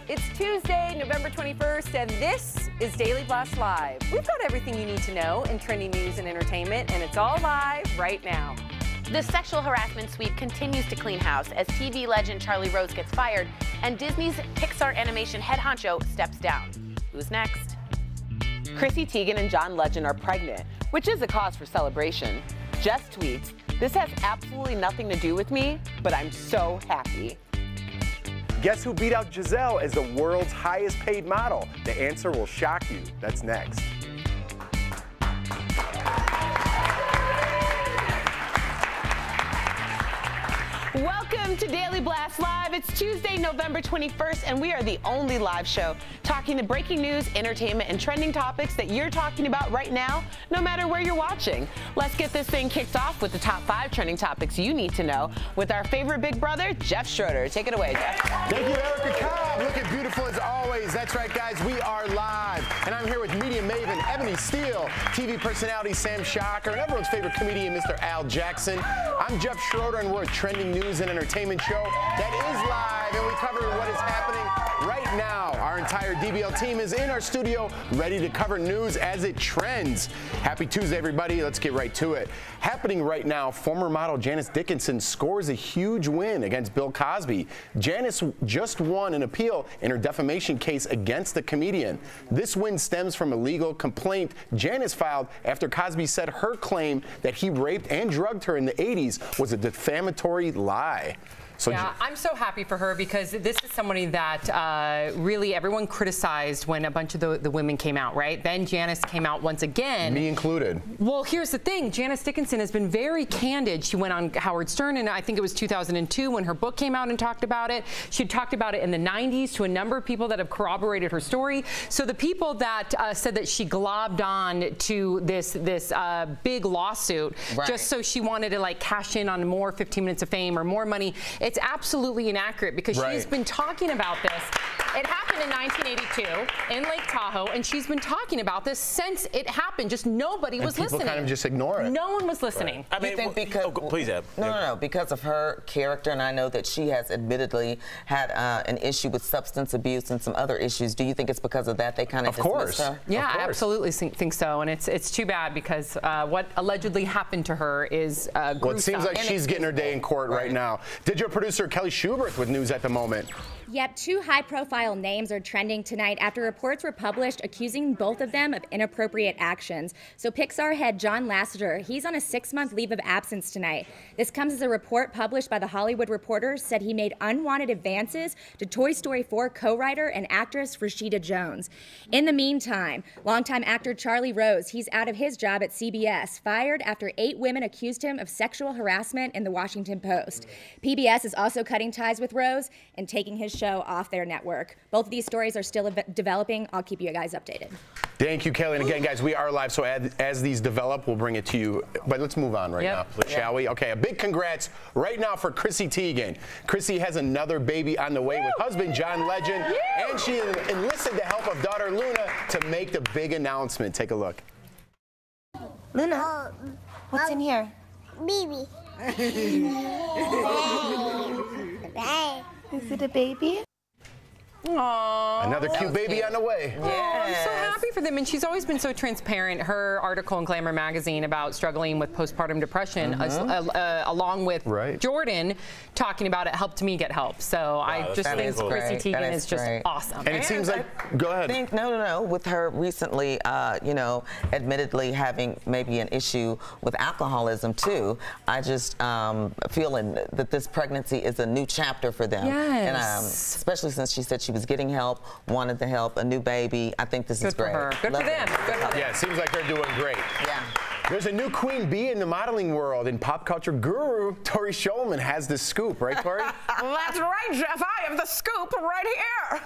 It's Tuesday, November 21st, and this is Daily Blast Live. We've got everything you need to know in trending news and entertainment, and it's all live right now. The sexual harassment sweep continues to clean house as TV legend Charlie Rose gets fired and Disney's Pixar animation head honcho steps down. Who's next? Chrissy Teigen and John Legend are pregnant, which is a cause for celebration. Jess tweets, "This has absolutely nothing to do with me, but I'm so happy." Guess who beat out Giselle as the world's highest paid model? The answer will shock you. That's next. Welcome to Daily Blast Live. It's Tuesday, November 21st, and we are the only live show talking the breaking news, entertainment, and trending topics that you're talking about right now, no matter where you're watching. Let's get this thing kicked off with the top 5 trending topics you need to know with our favorite big brother, Jeff Schroeder. Take it away, Jeff. Thank you, Erica Cobb. Looking beautiful as always. That's right, guys. We are live, and I'm here with media maven Ebony Steele, TV personality Sam Shocker, and everyone's favorite comedian, Mr. Al Jackson. I'm Jeff Schroeder, and we're a trending news and entertainment show that is live, and we cover what is happening right now. Our entire DBL team is in our studio ready to cover news as it trends. Happy Tuesday, everybody. Let's get right to it. Happening right now, former model Janice Dickinson scores a huge win against Bill Cosby. Janice just won an appeal in her defamation case against the comedian. This win stems from a legal complaint Janice filed after Cosby said her claim that he raped and drugged her in the 80s was a defamatory lie. So yeah, I'm so happy for her because this is somebody that really everyone criticized when a bunch of the women came out, right? Then Janice came out once again. Me included. Well, here's the thing. Janice Dickinson has been very candid. She went on Howard Stern, and I think it was 2002 when her book came out and talked about it. She talked about it in the 90s to a number of people that have corroborated her story. So the people that said that she globbed on to this big lawsuit just so she wanted to like cash in on more 15 Minutes of Fame or more money, it's absolutely inaccurate because she's been talking about this. It happened in 1982 in Lake Tahoe, and she's been talking about this since it happened. Just nobody was listening. People kind of just ignore it. No one was listening. I mean, you think because, please, Eb. No, because of her character, and I know that she has admittedly had an issue with substance abuse and some other issues. Do you think it's because of that they kind of dismissed her? Yeah, I absolutely think so, and it's too bad because what allegedly happened to her is gruesome. Well, it seems like she's getting her day in court right now. Digital producer Kelly Schubert with news at the moment. Yep, 2 high-profile names are trending tonight after reports were published accusing both of them of inappropriate actions. So Pixar head John Lasseter, he's on a 6-month leave of absence tonight. This comes as a report published by The Hollywood Reporter said he made unwanted advances to Toy Story 4 co-writer and actress Rashida Jones. In the meantime, longtime actor Charlie Rose, he's out of his job at CBS, fired after 8 women accused him of sexual harassment in the Washington Post. PBS is also cutting ties with Rose and taking his show off their network. Both of these stories are still developing. I'll keep you guys updated. Thank you, Kelly. And again, guys, we are live, so as these develop, we'll bring it to you. But let's move on now, shall we? Okay, a big congrats right now for Chrissy Teigen. Chrissy has another baby on the way with husband John Legend, and she enlisted the help of daughter Luna to make the big announcement. Take a look. Luna, what's in here? Baby. Is it a baby? Aww. Another cute baby on the way. Oh, I'm so happy for them. And she's always been so transparent. Her article in Glamour magazine about struggling with postpartum depression, along with Jordan talking about it, helped me get help. So I just think Chrissy Teigen is just awesome. And it seems like, go ahead. No. With her recently, admittedly having maybe an issue with alcoholism too, I just feeling that this pregnancy is a new chapter for them. Yes. And especially since she said she was getting help, wanted the help, a new baby. I think this is great. Good for them. Yeah, it seems like they're doing great. Yeah. There's a new queen bee in the modeling world, and pop culture guru Tori Shulman has the scoop, right, Tori? That's right, Jeff. I have the scoop right here.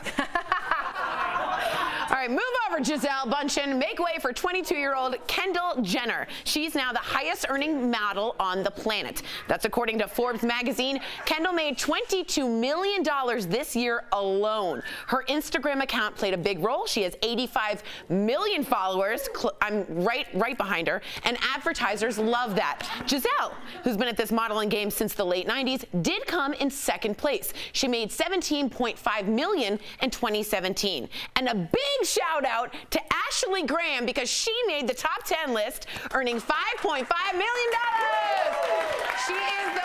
All right, move over, Gisele Bundchen. Make way for 22-year-old Kendall Jenner. She's now the highest earning model on the planet. That's according to Forbes magazine. Kendall made $22 million this year alone. Her Instagram account played a big role. She has 85 million followers. I'm right behind her. And advertisers love that. Gisele, who's been at this modeling game since the late 90s, did come in second place. She made $17.5 million in 2017. And a big shout out to Ashley Graham because she made the top 10 list, earning $5.5 million. She is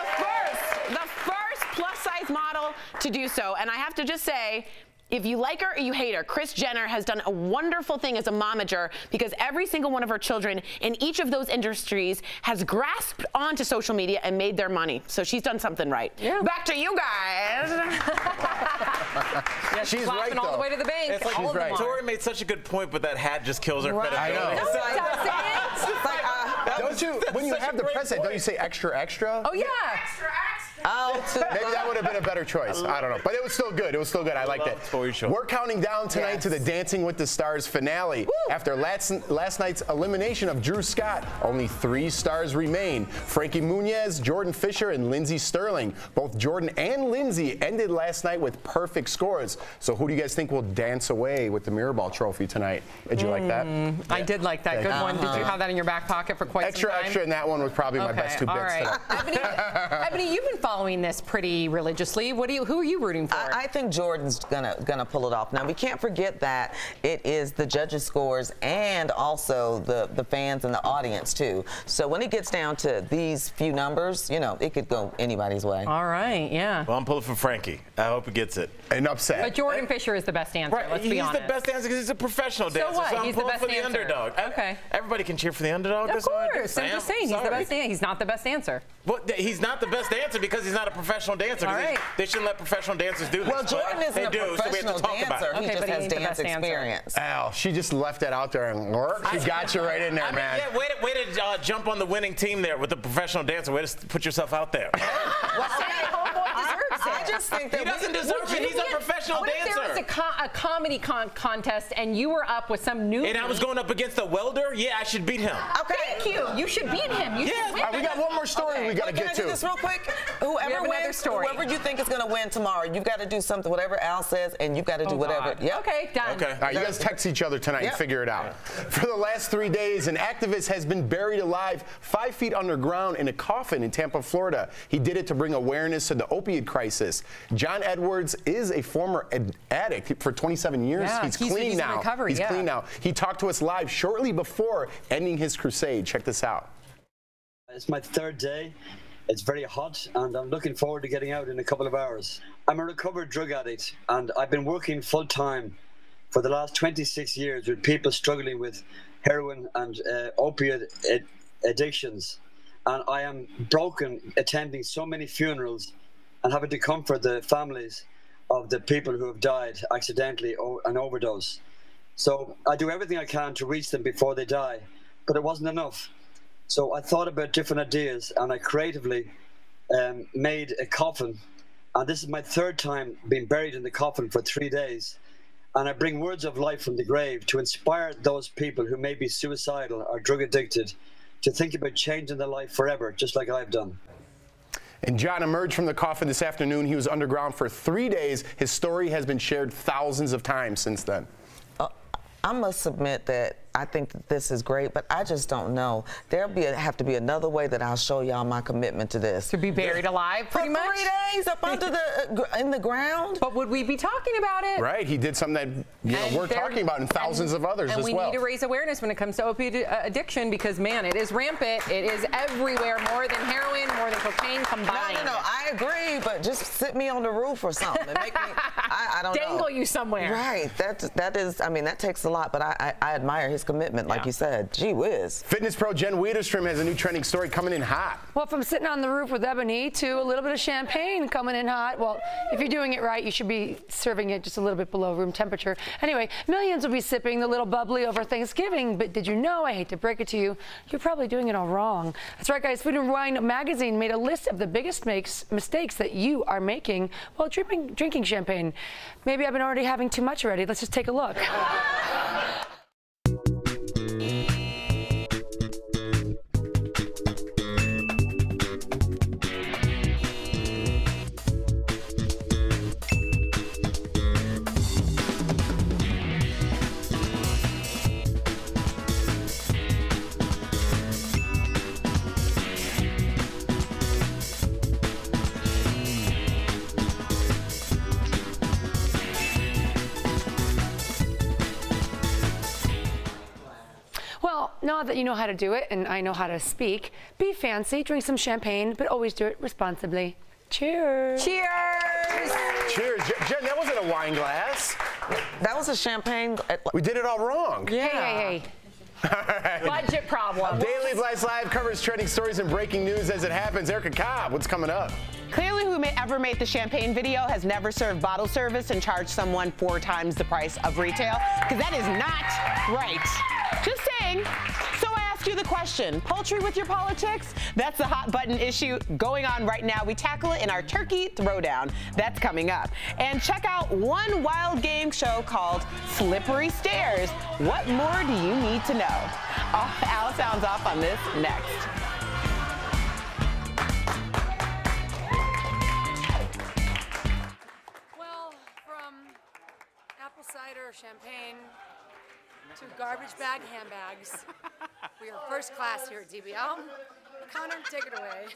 the first plus-size model to do so. And I have to just say, if you like her or you hate her, Kris Jenner has done a wonderful thing as a momager because every single one of her children in each of those industries has grasped onto social media and made their money. So she's done something right. Yeah. Back to you guys. Yeah, she's right, though. All the way to the bank. It's like she's right. Tori made such a good point, but that hat just kills her credibility. I know. It's like, don't you, when you have the present, don't you say extra, extra? Oh, yeah. Extra, extra. Oh, maybe that would have been a better choice. I don't know. But it was still good. It was still good. I liked it. We're counting down tonight to the Dancing with the Stars finale. Woo. After last night's elimination of Drew Scott, only 3 stars remain. Frankie Muniz, Jordan Fisher, and Lindsey Sterling. Both Jordan and Lindsey ended last night with perfect scores. So who do you guys think will dance away with the Mirrorball trophy tonight? Did you like that? I did like that. Good one. Did you have that in your back pocket for quite some time? Extra, and that one was probably my best 2 bits today. Ebony, you've been following this pretty religiously. Who are you rooting for? I think Jordan's gonna pull it off. Now we can't forget that it is the judges' scores and also the fans and the audience too. So when it gets down to these few numbers, you know, it could go anybody's way. All right, yeah. Well, I'm pulling for Frankie. I hope he gets it. And upset. But Jordan Fisher is the best answer. Right. Let's be honest. He's the best answer because he's a professional dancer. So what? So I'm He's the pulling best for the answer. underdog. Okay. Everybody can cheer for the underdog. Of course. I'm just saying he's the best answer. He's not the best answer. Well, he's not the best dancer because he's not a professional dancer. All right. They shouldn't let professional dancers do this. Well, Jordan isn't a professional dancer. He just has dance experience. Al, she just left that out there and she got you right in there, man. Yeah, way to jump on the winning team there with the professional dancer. Way to put yourself out there. I just think that he doesn't deserve it. He's a professional dancer. If there was a comedy contest and you were up with some new and I was going up against a welder, yeah, I should beat him. Okay. Thank you. You should beat him. You should win. We got one more story we got to get to. Can I do this real quick? Whoever wins, whoever you think is going to win tomorrow, you've got to do something, whatever Al says, and you've got to do whatever. Yep. Okay, done. Okay. All right, you guys text each other tonight and figure it out. For the last 3 days, an activist has been buried alive 5 feet underground in a coffin in Tampa, Florida. He did it to bring awareness to the opioid crisis. John Edwards is a former addict for 27 years. Yeah, he's clean now. In recovery, he's clean now. He talked to us live shortly before ending his crusade. Check this out. It's my 3rd day. It's very hot, and I'm looking forward to getting out in a couple of hours. I'm a recovered drug addict, and I've been working full-time for the last 26 years with people struggling with heroin and opioid addictions. And I am broken attending so many funerals and having to comfort the families of the people who have died accidentally or an overdose. So I do everything I can to reach them before they die, but it wasn't enough. So I thought about different ideas, and I creatively made a coffin. And this is my 3rd time being buried in the coffin for 3 days. And I bring words of life from the grave to inspire those people who may be suicidal or drug addicted to think about changing their life forever, just like I've done. And John emerged from the coffin this afternoon. He was underground for 3 days. His story has been shared thousands of times since then. I must admit that I think that this is great, but I just don't know. There'll have to be another way that I'll show y'all my commitment to this. To be buried alive, pretty much? For 3 days up under in the ground. But would we be talking about it? Right. He did something that we're talking about and thousands of others as well. And we need to raise awareness when it comes to opioid addiction because, man, it is rampant. It is everywhere, more than heroin, more than cocaine combined. No, I agree, but just sit me on the roof or something. And make me, I don't know. Dangle you somewhere. Right. That is, I mean, that takes a lot, but I admire his commitment, like you said. Gee whiz. Fitness pro Jen Wiederstrom has a new trending story coming in hot. Well, from sitting on the roof with Ebony to a little bit of champagne coming in hot. Well, if you're doing it right, you should be serving it just a little bit below room temperature. Anyway, millions will be sipping the little bubbly over Thanksgiving, but did you know, I hate to break it to you, you're probably doing it all wrong. That's right, guys. Food and Wine magazine made a list of the biggest mistakes that you are making while drinking champagne. Maybe I've been already having too much already. Let's just take a look. now that you know how to do it, and I know how to speak, be fancy, drink some champagne, but always do it responsibly. Cheers. Cheers. Cheers. Jen, that wasn't a wine glass. That was a champagne. We did it all wrong. Yeah. Hey. Budget problem. Daily Blast Live covers trending stories and breaking news as it happens. Erica Cobb, what's coming up? Clearly, whoever made the champagne video has never served bottle service and charged someone 4 times the price of retail, because that is not right. Just saying. So I ask you the question, poultry with your politics? That's the hot button issue going on right now. We tackle it in our Turkey Throwdown. That's coming up. And check out one wild game show called Slippery Stairs. What more do you need to know? Al sounds off on this next. Well, from apple cider, champagne, to garbage bag handbags, we are first class here at DBL. Connor, take it away.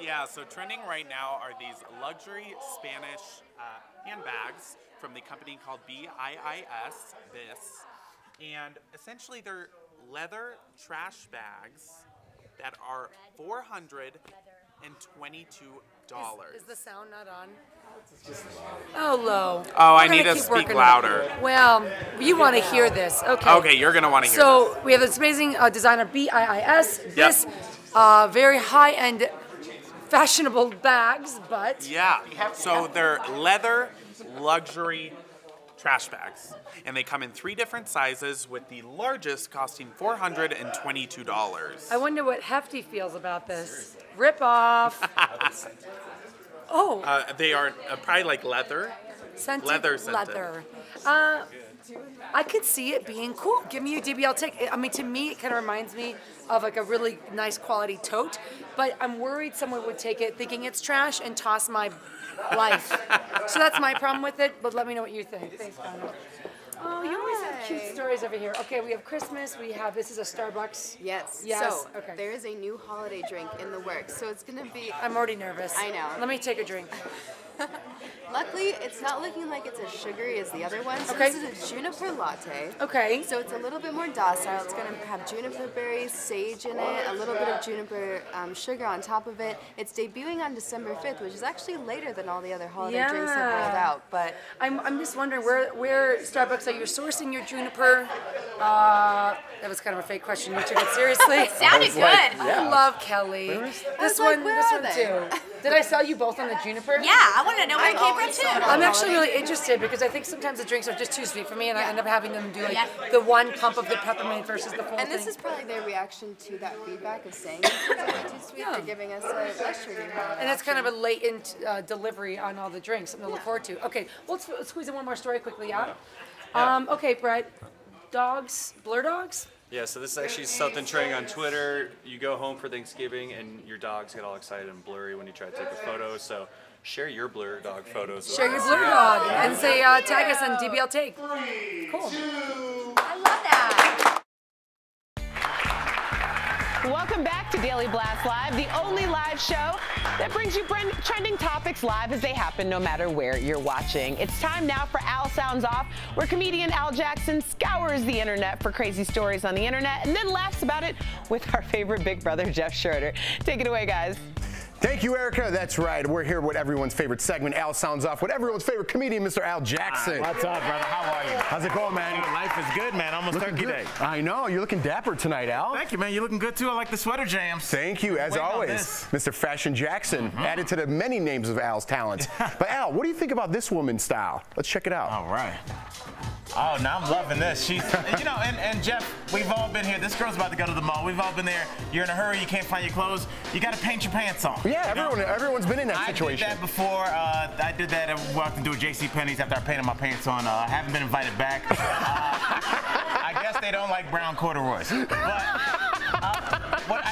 Yeah, so trending right now are these luxury Spanish handbags from the company called BIIS, and essentially they're leather trash bags that are $422. Is the sound not on? Oh, low. Oh, I need to speak louder. Well, you want to hear this. Okay. Okay, you're going to want to hear this. So we have this amazing designer, BIIS. This very high-end, fashionable bags, but... Yeah, so they're leather luxury trash bags. And they come in 3 different sizes, with the largest costing $422. I wonder what Hefty feels about this. Rip off. Oh. They are probably like leather. Scented leather. I could see it being cool. Give me a DBL take. I mean, to me, it kind of reminds me of like a really nice quality tote, but I'm worried someone would take it thinking it's trash and toss my life. So that's my problem with it, but let me know what you think. Thanks, Connor. Oh, you always have cute stories over here. Okay, we have Christmas. We have, this is a Starbucks. Yes. Yes. So, there is a new holiday drink in the works. So it's going to be... I'm already nervous. I know. Let me take a drink. Luckily, it's not looking like it's as sugary as the other one. So Okay. this is a juniper latte. Okay. So it's a little bit more docile. It's going to have juniper berries, sage in it, a little bit of juniper sugar on top of it. It's debuting on December 5th, which is actually later than all the other holiday drinks have rolled out. But I'm just wondering, where Starbucks are you sourcing your juniper? That was kind of a fake question. You took it seriously. It sounded good. I love Kelly. This one too. Did I sell you both on the juniper? Yeah, I want to know where it came from too. I'm actually really interested because I think sometimes the drinks are just too sweet for me, and I end up having them do like the one pump of the peppermint versus the full And this thing. is probably their reaction to that feedback of saying it's a bit too sweet. They're giving us a less sugar. And it's kind of a latent delivery on all the drinks, something to look forward to. Okay, let's squeeze in one more story quickly, yeah? Okay, Brett. Dogs, blur dogs? Yeah, so this is actually something trending on Twitter. You go home for Thanksgiving and your dogs get all excited and blurry when you try to take a photo. So share your blur dog photos. Share your blur dog and say tag us on DBL Take. Cool. I love that. Welcome back to Daily Blast Live, the only live show that brings you trending topics live as they happen, no matter where you're watching. It's time now for Al Sounds Off, where comedian Al Jackson scours the internet for crazy stories on the internet and then laughs about it with our favorite big brother, Jeff Schroeder. Take it away, guys. Thank you, Erica. That's right. We're here with everyone's favorite segment, Al Sounds Off, with everyone's favorite comedian, Mr. Al Jackson. What's up, brother? How are you? How's it going, man? Life is good, man. Almost Turkey Day. I know. You're looking dapper tonight, Al. Thank you, man. You're looking good, too. I like the sweater jams. Thank you, as always. Mr. Fashion Jackson, added to the many names of Al's talent. But, Al, what do you think about this woman's style? Let's check it out. All right. Oh, now I'm loving this. She's, you know, and Jeff, we've all been here. This girl's about to go to the mall. We've all been there. You're in a hurry. You can't find your clothes. You got to paint your pants on. Yeah, everyone's been in that situation. I did that before. I did that and walked into a JCPenney's after I painted my pants on. I haven't been invited back. I guess they don't like brown corduroys. But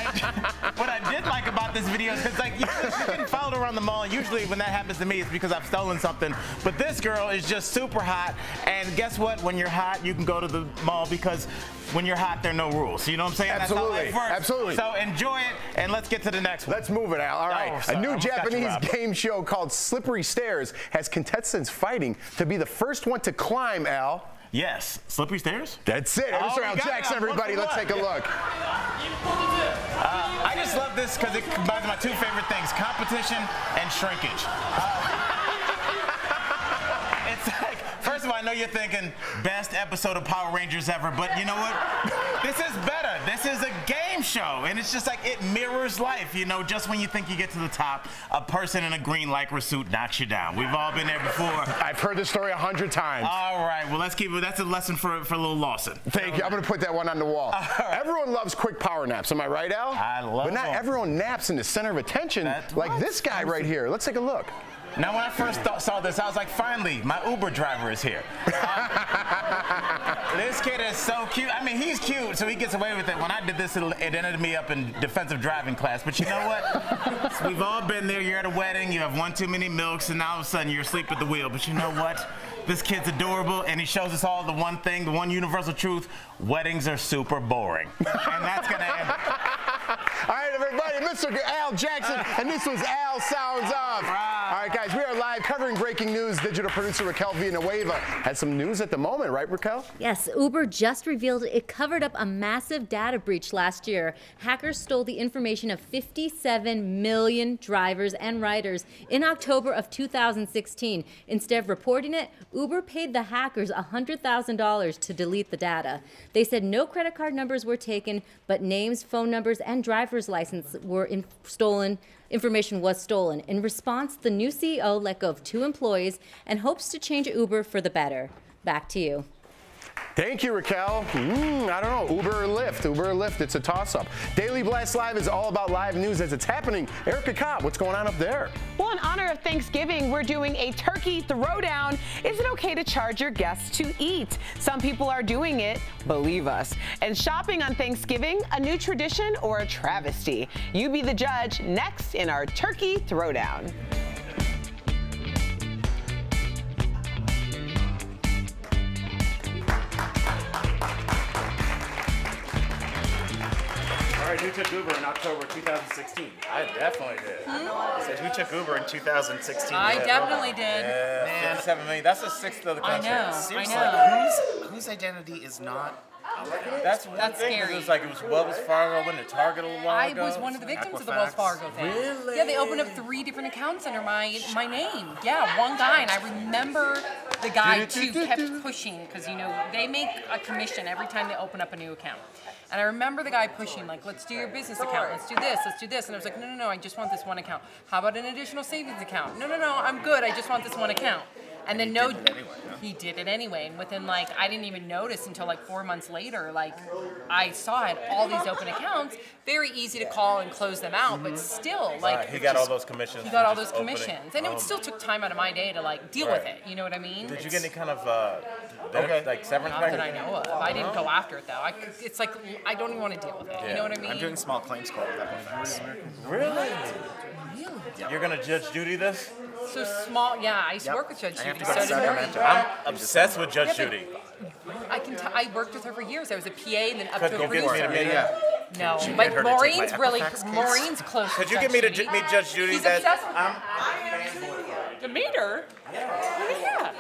what I did like about this video is because, like, you getting followed around the mall. Usually when that happens to me, it's because I've stolen something. But this girl is just super hot. And guess what? When you're hot, you can go to the mall because when you're hot, there are no rules. You know what I'm saying? Absolutely. That's how life works. Absolutely. So enjoy it, and let's get to the next one. Let's move it, Al. All right. Oh, sorry. A new Almost got you, Japanese Rob. game show called Slippery Stairs has contestants fighting to be the first one to climb, Al. Yes. Slippery stairs? That's it. Mr. Al Jackson, everybody. Let's take a look. I just love this because it combines my two favorite things, competition and shrinkage. It's like, first of all, I know you're thinking best episode of Power Rangers ever, but you know what? This is better. This is a game show, and it's just like it mirrors life. You know, just when you think you get to the top, a person in a green lycra suit knocks you down. We've all been there before. I've heard this story 100 times. All right, well, let's keep it. That's a lesson for little Lawson. Thank you. I'm going to put that one on the wall. Right. Everyone loves quick power naps. Am I right, Al? I love them. But not everyone naps in the center of attention like this guy right here. Let's take a look. Now, when I first saw this, I was like, finally, my Uber driver is here. This kid is so cute. I mean, he's cute, so he gets away with it. When I did this, it ended me up in defensive driving class. But you know what? So we've all been there. You're at a wedding, you have one too many milks, and now all of a sudden you're asleep at the wheel. But you know what? This kid's adorable, and he shows us all the one thing, the one universal truth: weddings are super boring. And that's going to end it. All right, everybody, Mr. Al Jackson, and this was Al Sounds Off. All right, guys, we are live covering breaking news. Digital producer Raquel Villanueva has some news at the moment, right, Raquel? Yes, Uber just revealed it covered up a massive data breach last year. Hackers stole the information of 57 million drivers and riders in October of 2016. Instead of reporting it, Uber paid the hackers $100,000 to delete the data. They said no credit card numbers were taken, but names, phone numbers, and driver's license were stolen. Information was stolen. In response, the new CEO let go of 2 employees and hopes to change Uber for the better. Back to you. Thank you, Raquel. I don't know, Uber or Lyft? Uber or Lyft, it's a toss-up. Daily Blast Live is all about live news as it's happening. Erica Cobb, what's going on up there? Well, in honor of Thanksgiving, we're doing a turkey throwdown. Is it okay to charge your guests to eat? Some people are doing it, believe us. And shopping on Thanksgiving, a new tradition or a travesty? You be the judge next in our turkey throwdown. All right, who took Uber in October 2016? I definitely did. I said, who took Uber in 2016? I definitely did. Man, 57 million. That's a sixth of the country. I know. Seriously, whose identity is not? That's scary. It was like it was Wells Fargo, went to Target a while ago. I was one of the victims of the Wells Fargo thing. Really? Yeah, they opened up 3 different accounts under my name. Yeah, one guy, and I remember the guy too kept pushing because you know they make a commission every time they open up a new account. And I remember the guy pushing, like, let's do your business account, let's do this. And I was like, no, I just want this one account. How about an additional savings account? No, I'm good, I just want this one account. And then he did it anyway. And within like, I didn't even notice until like 4 months later, like I saw it, all these open accounts, very easy to call and close them out, but still like. He got all those commissions. He got all those commissions. And it still took time out of my day to like deal with it, you know what I mean? Did you get any kind of like severance? Not that I know of. I didn't go after it though. It's like, I don't even want to deal with it, you know what I mean? I'm doing small claims court with Equifax. Really? You're gonna Judge Judy this? So small, yeah, I used to work with Judge Judy. So did Maureen. I'm obsessed with Judge Judy. I worked with her for years. I was a PA and then up to a Go producer. get me to No, but Maureen's really, Maureen's close. Could you get me to meet Judge Judy? He's obsessed with her. To meet her? Yeah.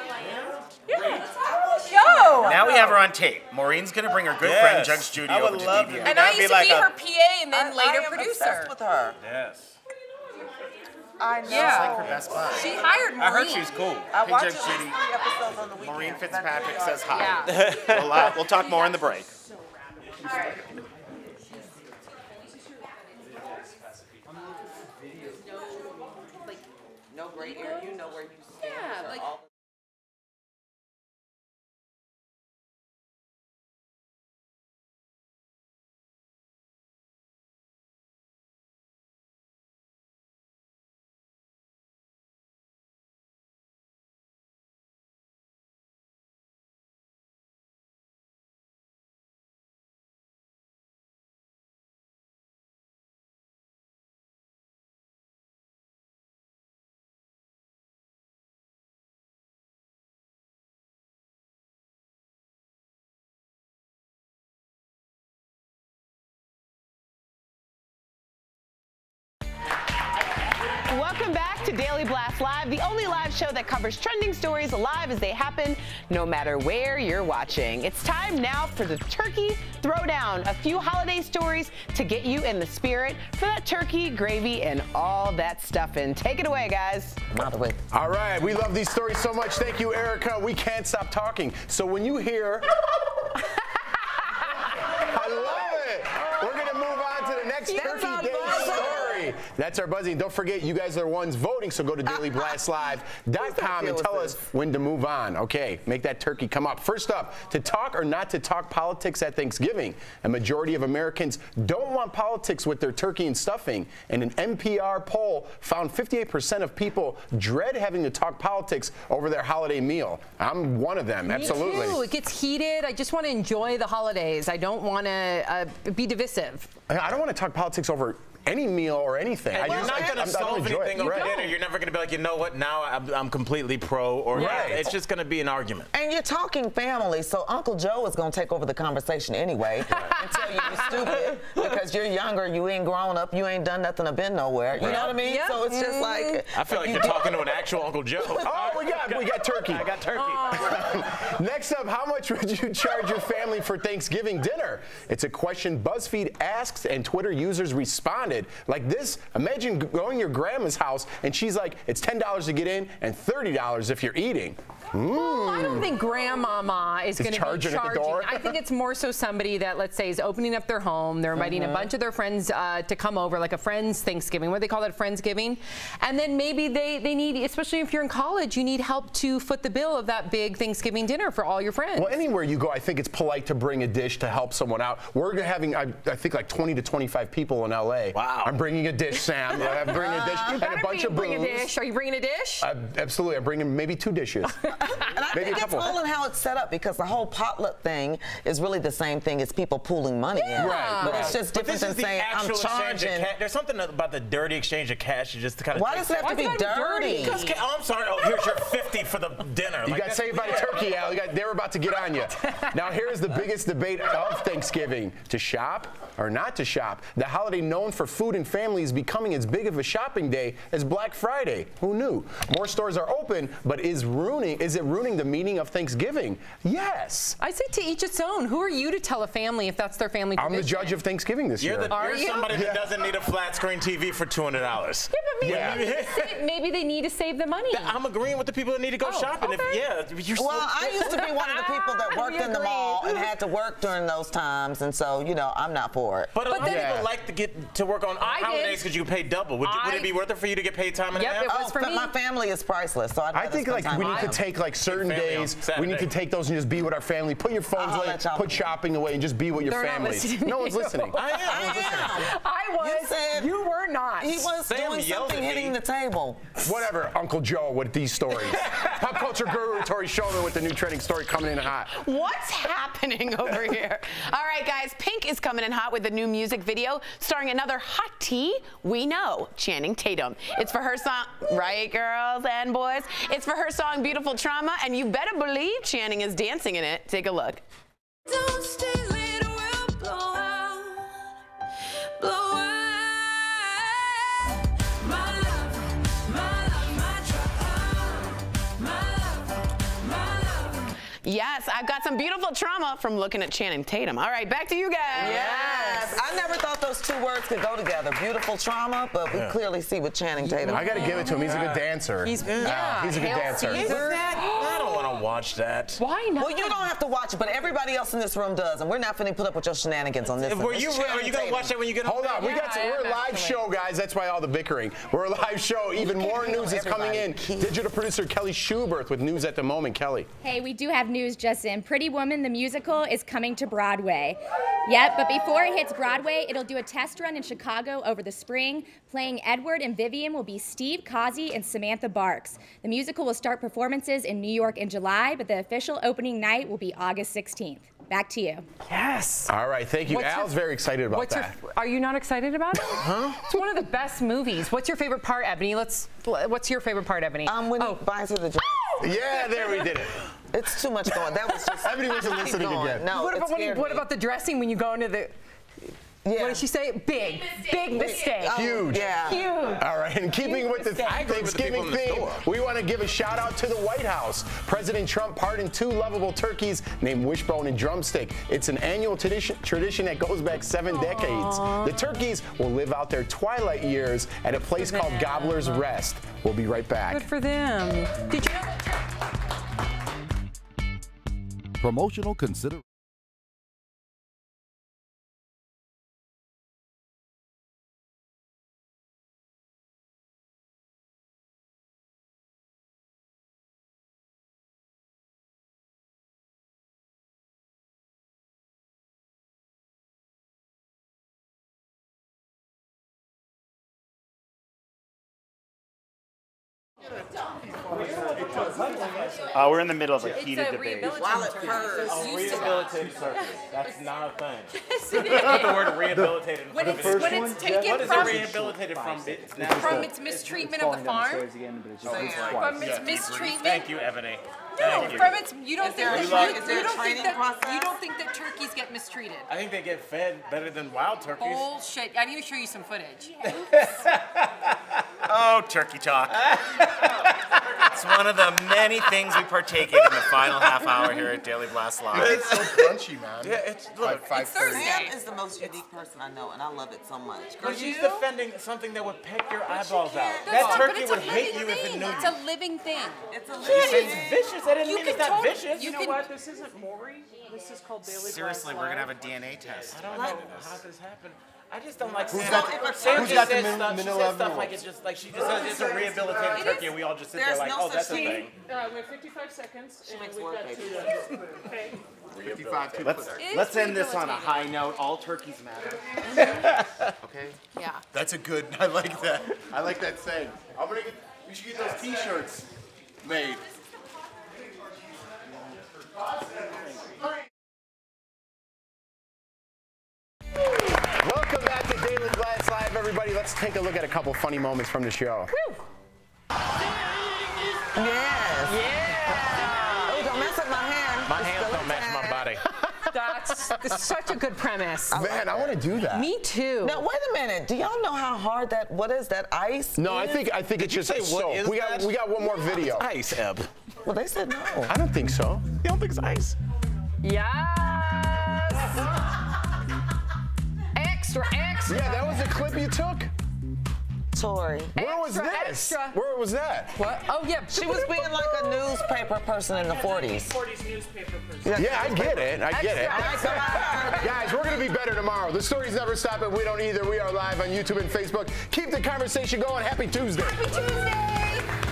Show. Now we have her on tape. Maureen's gonna bring her good friend Judge Judy over to DBA. And I used to be her PA and then later producer. Obsessed with her. Yes. I know. Yeah. Like her best bud. She hired Maureen. I heard she's cool. Hey, Judge Judy. Episodes on the weekend. Maureen Fitzpatrick says hi. Yeah. We'll talk more in the break. No gray area. You know where you stand. Yeah, like. Welcome back to Daily Blast Live, the only live show that covers trending stories live as they happen, no matter where you're watching. It's time now for the Turkey Throwdown. A few holiday stories to get you in the spirit for that turkey, gravy, and all that stuffing. Take it away, guys. All right, we love these stories so much. Thank you, Erica. We can't stop talking. So when you hear... I love it. We're going to move on to the next Turkey Day story. That's our buzzing. Don't forget, you guys are the ones voting, so go to dailyblastlive.com and tell us when to move on. Okay, make that turkey come up. First up, to talk or not to talk politics at Thanksgiving. A majority of Americans don't want politics with their turkey and stuffing, and an NPR poll found 58% of people dread having to talk politics over their holiday meal. I'm one of them, absolutely. Me too. It gets heated. I just want to enjoy the holidays. I don't want to be divisive. I don't want to talk politics over any meal or anything. You're not going to solve anything over dinner. You're never going to be like, you know what, now I'm completely pro, or it's just going to be an argument. And you're talking family, so Uncle Joe is going to take over the conversation anyway and tell you you're stupid because you're younger, you ain't grown up, you ain't done nothing or been nowhere. You know what I mean? Yep. So it's just like... I feel like you're talking to an actual Uncle Joe. Oh, we got turkey. I got turkey. Next up, how much would you charge your family for Thanksgiving dinner? It's a question BuzzFeed asks and Twitter users responded. Like this, imagine going to your grandma's house and she's like, it's $10 to get in and $30 if you're eating. Well, I don't think grandmama is going to be charging. At the door? I think it's more so somebody that, let's say, is opening up their home. They're inviting a bunch of their friends to come over, like a friend's Thanksgiving. What do they call that, Friendsgiving? And then maybe they need, especially if you're in college, you need help to foot the bill of that big Thanksgiving dinner for all your friends. Well, anywhere you go, I think it's polite to bring a dish to help someone out. We're having, I think, like 20 to 25 people in L.A. Wow. I'm bringing a dish, Sam. I'm bringing a dish and a bunch of booze. Bring a dish. Are you bringing a dish? Absolutely. I'm bringing maybe 2 dishes. And I think it's all in how it's set up because the whole potluck thing is really the same thing as people pooling money in. Right. But it's just different than saying I'm charging. There's something about the dirty exchange of cash. You just kind of. Why does it have to be dirty? Because, oh, I'm sorry. Oh, here's your 50 for the dinner. You got saved by the turkey, Al. They were about to get on you. Now here's the biggest debate of Thanksgiving: to shop or not to shop. The holiday known for food and family is becoming as big of a shopping day as Black Friday. Who knew? More stores are open, but is it ruining the meaning of Thanksgiving? Yes. I say to each its own. Who are you to tell a family if that's their family tradition? I'm the judge of Thanksgiving this year. You're somebody that doesn't need a flat screen TV for $200. Yeah, but maybe they need to save the money. I'm agreeing with the people that need to go shopping. Okay. I used to be one of the people that worked in the mall and had to work during those times, and so, you know, I'm not for it. But a lot of people like to get to work on holidays because you pay double. Would it be worth it for you to get paid time and a half? It was for me. My family is priceless, so I think like we need to take like certain days. We need to take those and just be with our family. Put your phones away, put shopping away, and just be with your family. No one's listening. I was. You were not. He was doing something hitting the table. Whatever, Uncle Joe with these stories. Pop culture guru Tori Schomer with the new trending story coming in hot. What's happening over here? All right, guys, Pink is coming in hot with a new music video starring another hottie we know, Channing Tatum. It's for her song, right, girls and boys? It's for her song Beautiful Trauma, and you better believe Channing is dancing in it. Take a look. Don't stay late or we'll blow out, blow out. My love, my trouble, my love. Yes, I've got some beautiful trauma from looking at Channing Tatum. All right, back to you guys. Yes. I never thought those 2 words could go together. Beautiful trauma, but we clearly see with Channing Tatum. I got to give it to him. He's a good dancer. He's a good dancer. I don't want to watch that. Why not? Well, you don't have to watch it, but everybody else in this room does, and we're not finna put up with your shenanigans on this. Are you going to watch that when you get home? Hold on. We're a live show, guys. That's why all the bickering. We're a live show. Even more news is coming in. Digital producer Kelly Schubert with news at the moment. Kelly. Hey, we do have news just in. Pretty Woman, the musical, is coming to Broadway. Yep, but before it hits Broadway, it'll do a test run in Chicago over the spring. Playing Edward and Vivian will be Steve Causey and Samantha Barks. The musical will start performances in New York in July, but the official opening night will be August 16th. Back to you. Yes. All right, thank you. Al's very excited about that. Are you not excited about it? Huh? It's one of the best movies. What's your favorite part, Ebony? What's your favorite part, Ebony? When he buys her the dress. Yeah, there we did it. It's too much going. That was just. Ebony wasn't listening again. No, what about the dressing when you go into the? Yeah. What did she say? Big mistake. Huge. Yeah. Huge. All right, and keeping with the Thanksgiving theme, we want to give a shout out to the White House. President Trump pardoned 2 lovable turkeys named Wishbone and Drumstick. It's an annual tradition that goes back 7 decades. The turkeys will live out their twilight years at a place called Gobbler's Rest. We'll be right back. Good for them. Did you know that? Promotional consider. We're in the middle of a heated debate. Rehabilitated turkey. That's not a thing. Put the word rehabilitated. When it's taken from its mistreatment of the farm. From its mistreatment. Thank you, Ebony. No, from its you don't think that turkeys get mistreated. I think they get fed better than wild turkeys. Bullshit. I need to show you some footage. Oh, turkey talk. It's one of the many things we partake in the final half hour here at Daily Blast Live. It's so crunchy, man. Yeah, it's Thursday. Sam is the most unique person I know, and I love it so much. Because she's defending something that would peck your eyeballs out. That turkey would hate you if it knew you. It's a living thing. It's a living thing. It's vicious. I didn't mean it's not vicious. You know what? This isn't Maury. This is called Daily Blast. Seriously, we're going to have a DNA test. I don't know how this happened. I just don't like Who's Sam. got Sam the just says stuff. She Manila says stuff rules? like it's just like she just says it's a rehabilitated turkey, and we all just sit there like, oh, that's a thing. We have 55 seconds, and we've got 2 minutes. Okay. 55. Let's end this on a high note. All turkeys matter. Okay. Yeah. That's a good. I like that. I like that saying. We should get those T-shirts made. Welcome back to Daily Blast Live, everybody. Let's take a look at a couple funny moments from the show. Yes. Yeah. Oh, don't mess up my hand. My hands don't match my body. That's such a good premise. Man, I want to do that. Me too. Now wait a minute. Do y'all know how hard that? What is that ice? No, is? I think it's just soap. We got one more video. It's ice, Eb. Well, they said no. I don't think so. You don't think it's ice? Yes. Extra. Yeah, that was a clip you took. Tori. Where was this? Extra. Where was that? What? Oh yeah. She was being like a newspaper person in the 40s. 40s newspaper person. Yeah, I get it. I get it. All right, come on. Guys, we're going to be better tomorrow. The stories never stop, and we don't either. We are live on YouTube and Facebook. Keep the conversation going. Happy Tuesday. Happy Tuesday.